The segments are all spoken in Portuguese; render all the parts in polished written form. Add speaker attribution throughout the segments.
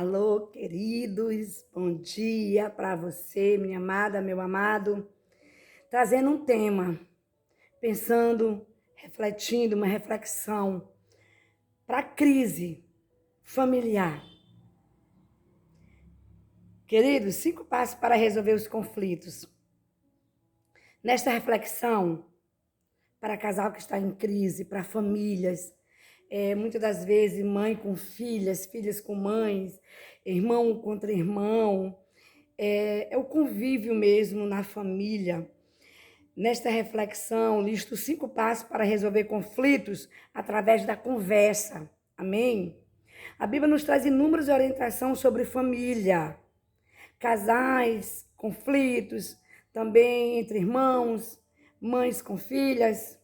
Speaker 1: Alô, queridos, bom dia para você, minha amada, meu amado. Trazendo um tema, pensando, refletindo, uma reflexão para a crise familiar. Queridos, 5 passos para resolver os conflitos. Nesta reflexão, para casal que está em crise, para famílias, muitas das vezes mãe com filhas, filhas com mães, irmão contra irmão, é o convívio mesmo na família. Nesta reflexão, listo 5 passos para resolver conflitos através da conversa. Amém? A Bíblia nos traz inúmeras orientações sobre família, casais, conflitos, também entre irmãos, mães com filhas,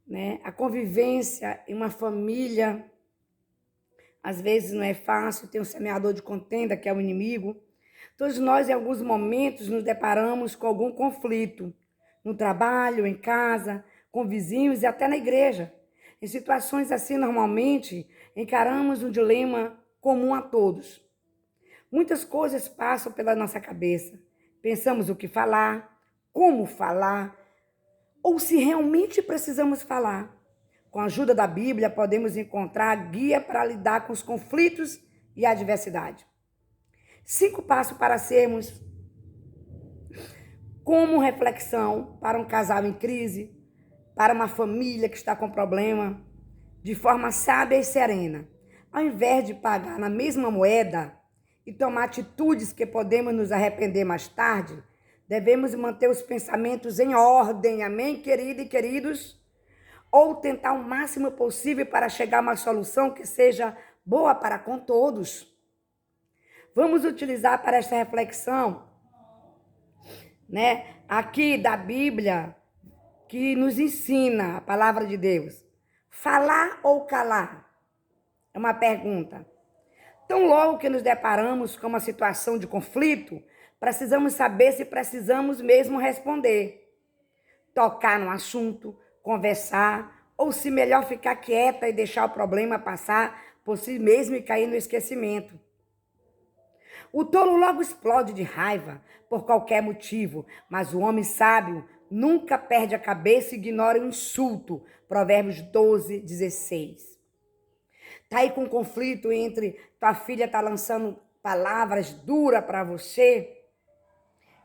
Speaker 1: né? A convivência em uma família, às vezes não é fácil, tem um semeador de contenda, que é o inimigo. Todos nós, em alguns momentos, nos deparamos com algum conflito, no trabalho, em casa, com vizinhos e até na igreja. Em situações assim, normalmente, encaramos um dilema comum a todos. Muitas coisas passam pela nossa cabeça. Pensamos o que falar, como falar, ou se realmente precisamos falar. Com a ajuda da Bíblia, podemos encontrar guia para lidar com os conflitos e a adversidade. 5 passos para sermos como reflexão para um casal em crise, para uma família que está com problema, de forma sábia e serena. Ao invés de pagar na mesma moeda e tomar atitudes que podemos nos arrepender mais tarde, devemos manter os pensamentos em ordem, amém, querido e queridos? Ou tentar o máximo possível para chegar a uma solução que seja boa para com todos. Vamos utilizar para esta reflexão, né, aqui da Bíblia, que nos ensina a palavra de Deus. Falar ou calar? É uma pergunta. Tão logo que nos deparamos com uma situação de conflito, precisamos saber se precisamos mesmo responder. Tocar no assunto, conversar, ou se melhor ficar quieta e deixar o problema passar por si mesmo e cair no esquecimento. O tolo logo explode de raiva por qualquer motivo, mas o homem sábio nunca perde a cabeça e ignora o insulto. Provérbios 12, 16. Tá aí com um conflito entre tua filha tá lançando palavras duras para você.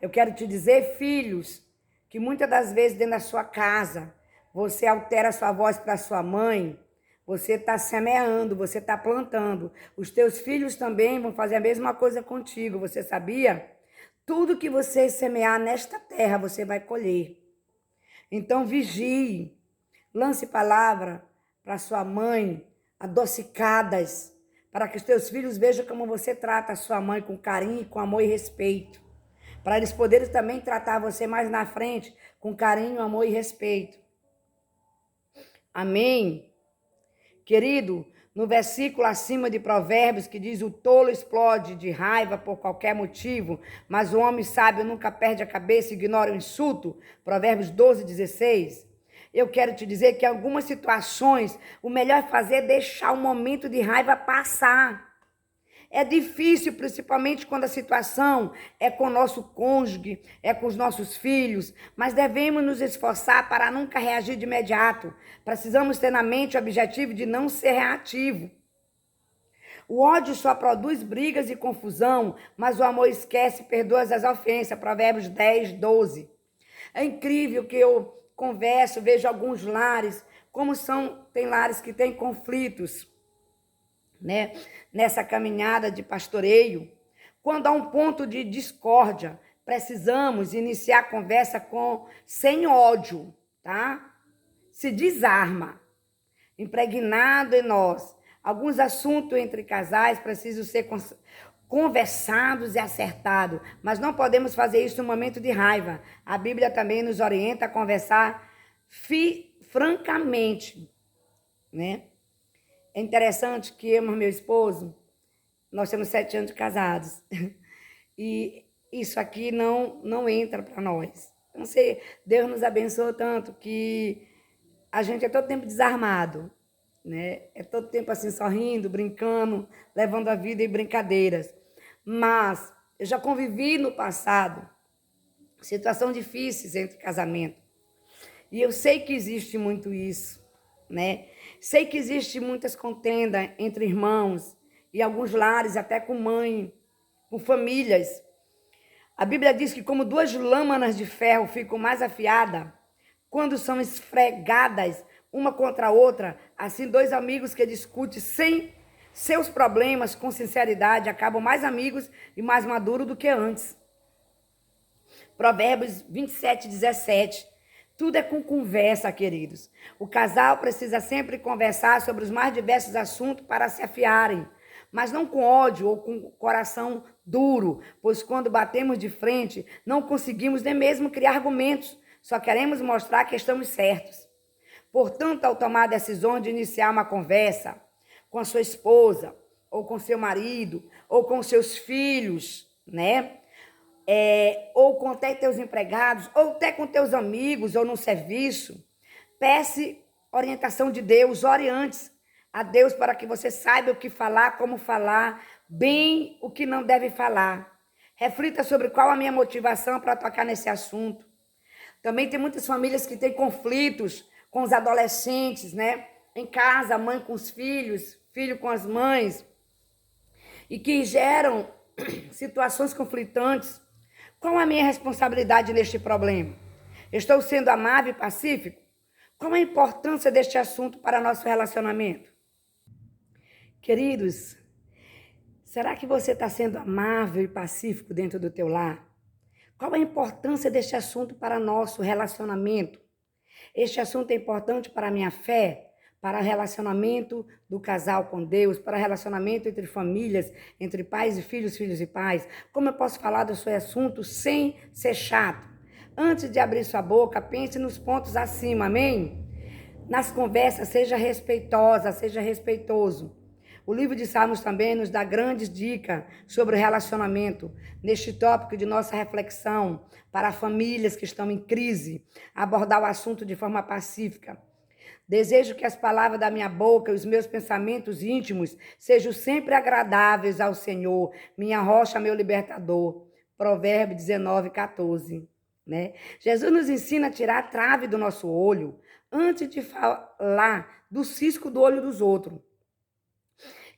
Speaker 1: Eu quero te dizer, filhos, que muitas das vezes dentro da sua casa, você altera a sua voz para sua mãe, você está semeando, você está plantando. Os teus filhos também vão fazer a mesma coisa contigo, você sabia? Tudo que você semear nesta terra, você vai colher. Então, vigie, lance palavra para sua mãe, adocicadas, para que os teus filhos vejam como você trata a sua mãe com carinho, com amor e respeito. Para eles poderem também tratar você mais na frente com carinho, amor e respeito. Amém? Querido, no versículo acima de Provérbios, que diz: o tolo explode de raiva por qualquer motivo, mas o homem sábio nunca perde a cabeça e ignora o insulto. Provérbios 12, 16. Eu quero te dizer que em algumas situações, o melhor é fazer é deixar o momento de raiva passar. É difícil, principalmente quando a situação é com o nosso cônjuge, é com os nossos filhos, mas devemos nos esforçar para nunca reagir de imediato. Precisamos ter na mente o objetivo de não ser reativo. O ódio só produz brigas e confusão, mas o amor esquece e perdoa as ofensas. Provérbios 10, 12. É incrível que eu converso, vejo alguns lares, como tem lares que têm conflitos, né? Nessa caminhada de pastoreio, quando há um ponto de discórdia, precisamos iniciar a conversa sem ódio, tá? Se desarma, impregnado em nós. Alguns assuntos entre casais precisam ser conversados e acertados, mas não podemos fazer isso no momento de raiva. A Bíblia também nos orienta a conversar francamente, né? É interessante que eu e meu esposo, nós temos 7 anos de casados. E isso aqui não entra para nós. Não sei, Deus nos abençoou tanto que a gente é todo tempo desarmado. né? É todo tempo assim, sorrindo, brincando, levando a vida em brincadeiras. Mas eu já convivi no passado situações difíceis entre casamento. E eu sei que existe muito isso, né? Sei que existe muitas contendas entre irmãos e alguns lares até com mãe, com famílias. A Bíblia diz que como duas lâminas de ferro ficam mais afiadas quando são esfregadas uma contra a outra, assim dois amigos que discutem sem seus problemas com sinceridade acabam mais amigos e mais maduros do que antes. Provérbios 27:17. Tudo é com conversa, queridos. O casal precisa sempre conversar sobre os mais diversos assuntos para se afiarem, mas não com ódio ou com coração duro, pois quando batemos de frente, não conseguimos nem mesmo criar argumentos, só queremos mostrar que estamos certos. Portanto, ao tomar a decisão de iniciar uma conversa com a sua esposa, ou com seu marido, ou com seus filhos, né? Ou com até teus empregados, ou até com teus amigos, ou no serviço, peça orientação de Deus, ore antes a Deus para que você saiba o que falar, como falar, bem o que não deve falar. Reflita sobre qual a minha motivação para tocar nesse assunto. Também tem muitas famílias que têm conflitos com os adolescentes, né? Em casa, mãe com os filhos, filho com as mães, e que geram situações conflitantes. Qual a minha responsabilidade neste problema? Estou sendo amável e pacífico? Qual a importância deste assunto para nosso relacionamento? Queridos, será que você está sendo amável e pacífico dentro do teu lar? Qual a importância deste assunto para nosso relacionamento? Este assunto é importante para a minha fé, para o relacionamento do casal com Deus, para o relacionamento entre famílias, entre pais e filhos, filhos e pais. Como eu posso falar do seu assunto sem ser chato? Antes de abrir sua boca, pense nos pontos acima, amém? Nas conversas, seja respeitosa, seja respeitoso. O livro de Salmos também nos dá grandes dicas sobre o relacionamento, neste tópico de nossa reflexão, para famílias que estão em crise, abordar o assunto de forma pacífica. Desejo que as palavras da minha boca e os meus pensamentos íntimos sejam sempre agradáveis ao Senhor, minha rocha, meu libertador. Provérbios 19:14. Né? Jesus nos ensina a tirar a trave do nosso olho antes de falar do cisco do olho dos outros.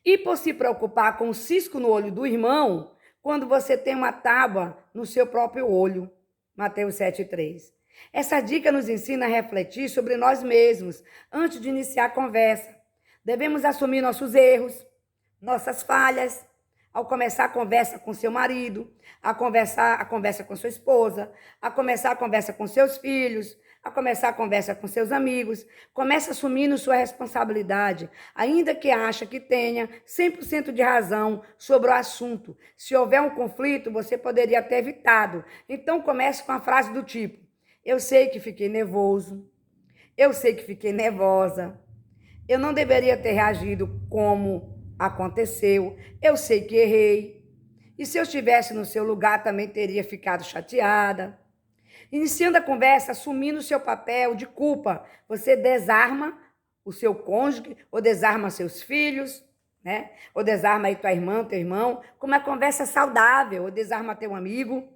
Speaker 1: E por se preocupar com o cisco no olho do irmão, quando você tem uma tábua no seu próprio olho. Mateus 7:3. Essa dica nos ensina a refletir sobre nós mesmos antes de iniciar a conversa. Devemos assumir nossos erros, nossas falhas, ao começar a conversa com seu marido, a conversa com sua esposa, a começar a conversa com seus filhos, a começar a conversa com seus amigos. Comece assumindo sua responsabilidade, ainda que acha que tenha 100% de razão sobre o assunto. Se houver um conflito, você poderia ter evitado. Então comece com a frase do tipo: eu sei que fiquei nervoso, eu sei que fiquei nervosa, eu não deveria ter reagido como aconteceu, eu sei que errei, e se eu estivesse no seu lugar também teria ficado chateada. Iniciando a conversa, assumindo o seu papel de culpa, você desarma o seu cônjuge, ou desarma seus filhos, né? Ou desarma aí tua irmã, teu irmão, com uma conversa saudável, ou desarma teu amigo.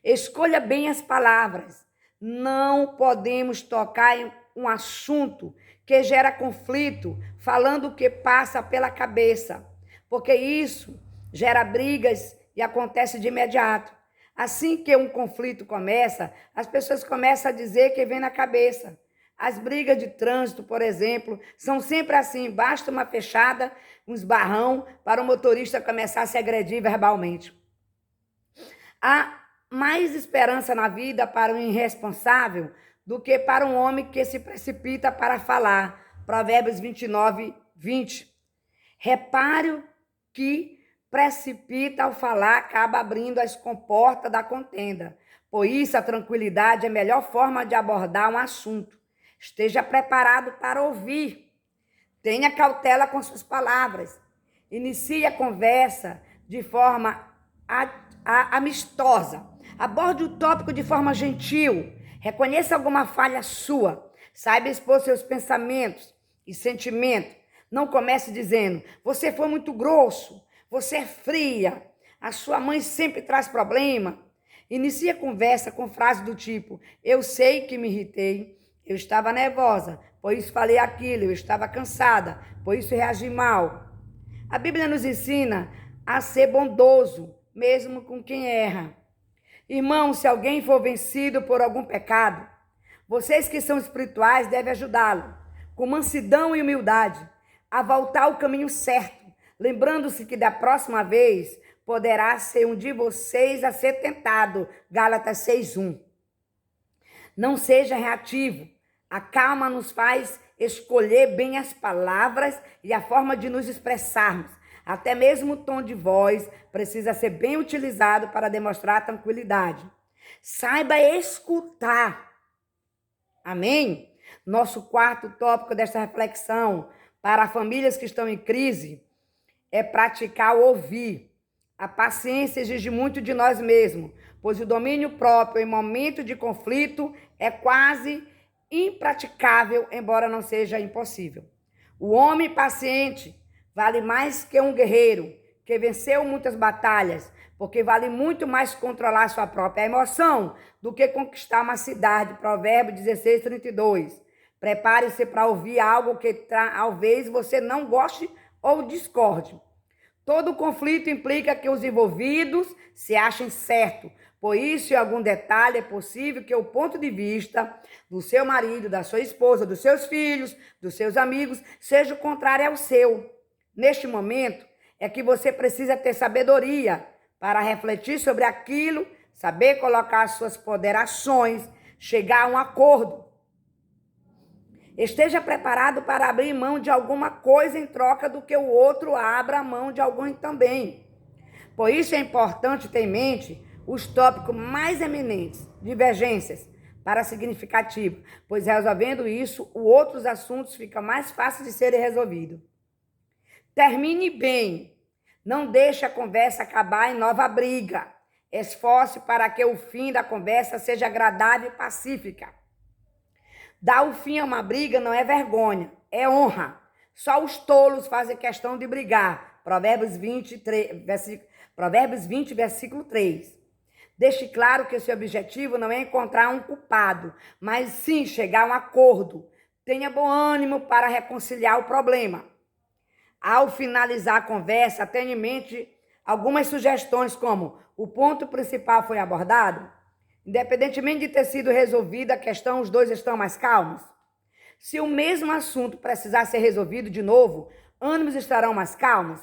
Speaker 1: Escolha bem as palavras. Não podemos tocar em um assunto que gera conflito, falando o que passa pela cabeça, porque isso gera brigas e acontece de imediato. Assim que um conflito começa, as pessoas começam a dizer que vem na cabeça. As brigas de trânsito, por exemplo, são sempre assim, basta uma fechada, um esbarrão, para o motorista começar a se agredir verbalmente. Há mais esperança na vida para um irresponsável do que para um homem que se precipita para falar. Provérbios 29:20. Repare o que precipita ao falar acaba abrindo as comportas da contenda. Por isso, a tranquilidade é a melhor forma de abordar um assunto. Esteja preparado para ouvir. Tenha cautela com suas palavras. Inicie a conversa de forma amistosa. Aborde o tópico de forma gentil. Reconheça alguma falha sua. Saiba expor seus pensamentos e sentimentos. Não comece dizendo, você foi muito grosso, você é fria, a sua mãe sempre traz problema. Inicie a conversa com frases do tipo, eu sei que me irritei, eu estava nervosa, por isso falei aquilo, eu estava cansada, por isso reagi mal. A Bíblia nos ensina a ser bondoso, mesmo com quem erra. Irmão, se alguém for vencido por algum pecado, vocês que são espirituais devem ajudá-lo, com mansidão e humildade, a voltar ao caminho certo, lembrando-se que da próxima vez poderá ser um de vocês a ser tentado. Gálatas 6:1. Não seja reativo. A calma nos faz escolher bem as palavras e a forma de nos expressarmos. Até mesmo o tom de voz precisa ser bem utilizado para demonstrar tranquilidade. Saiba escutar. Amém? Nosso quarto tópico desta reflexão para famílias que estão em crise é praticar o ouvir. A paciência exige muito de nós mesmos, pois o domínio próprio em momento de conflito é quase impraticável, embora não seja impossível. O homem paciente vale mais que um guerreiro que venceu muitas batalhas, porque vale muito mais controlar sua própria emoção do que conquistar uma cidade. Provérbios 16:32. Prepare-se para ouvir algo que talvez você não goste ou discorde. Todo conflito implica que os envolvidos se achem certo. Por isso, em algum detalhe, é possível que o ponto de vista do seu marido, da sua esposa, dos seus filhos, dos seus amigos, seja o contrário ao seu. Neste momento, é que você precisa ter sabedoria para refletir sobre aquilo, saber colocar as suas ponderações, chegar a um acordo. Esteja preparado para abrir mão de alguma coisa em troca do que o outro abra mão de algum também. Por isso é importante ter em mente os tópicos mais eminentes, divergências, para significativo, pois resolvendo isso, os outros assuntos ficam mais fáceis de serem resolvidos. Termine bem. Não deixe a conversa acabar em nova briga. Esforce para que o fim da conversa seja agradável e pacífica. Dar o fim a uma briga não é vergonha, é honra. Só os tolos fazem questão de brigar. Provérbios 20, versículo 3. Deixe claro que o seu objetivo não é encontrar um culpado, mas sim chegar a um acordo. Tenha bom ânimo para reconciliar o problema. Ao finalizar a conversa, tenha em mente algumas sugestões como o ponto principal foi abordado? Independentemente de ter sido resolvida a questão, os dois estão mais calmos? Se o mesmo assunto precisar ser resolvido de novo, ambos estarão mais calmos?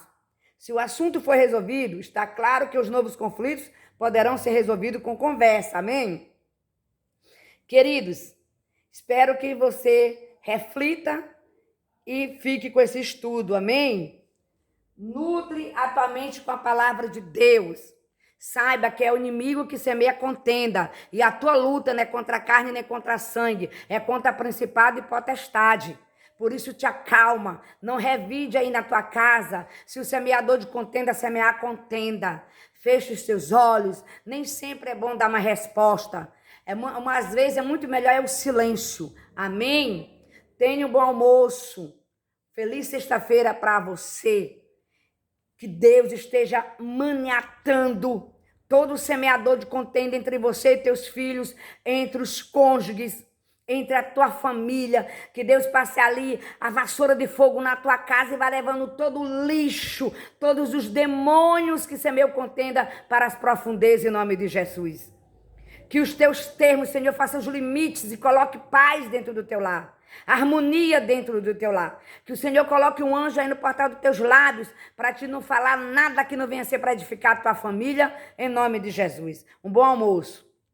Speaker 1: Se o assunto for resolvido, está claro que os novos conflitos poderão ser resolvidos com conversa, amém? Queridos, espero que você reflita e fique com esse estudo, amém? Nutre a tua mente com a palavra de Deus. Saiba que é o inimigo que semeia contenda. E a tua luta não é contra a carne nem contra a sangue. É contra principado e potestade. Por isso te acalma. Não revide aí na tua casa. Se o semeador de contenda semear contenda. Feche os teus olhos. Nem sempre é bom dar uma resposta. Às vezes é muito melhor o silêncio. Amém? Tenha um bom almoço. Feliz sexta-feira para você. Que Deus esteja maniatando todo semeador de contenda entre você e teus filhos, entre os cônjuges, entre a tua família. Que Deus passe ali a vassoura de fogo na tua casa e vai levando todo o lixo, todos os demônios que semeiam contenda para as profundezas em nome de Jesus. Que os teus termos, Senhor, façam os limites e coloque paz dentro do teu lar. Harmonia dentro do teu lar. Que o Senhor coloque um anjo aí no portal dos teus lábios para te não falar nada que não venha ser para edificar a tua família, em nome de Jesus. Um bom almoço.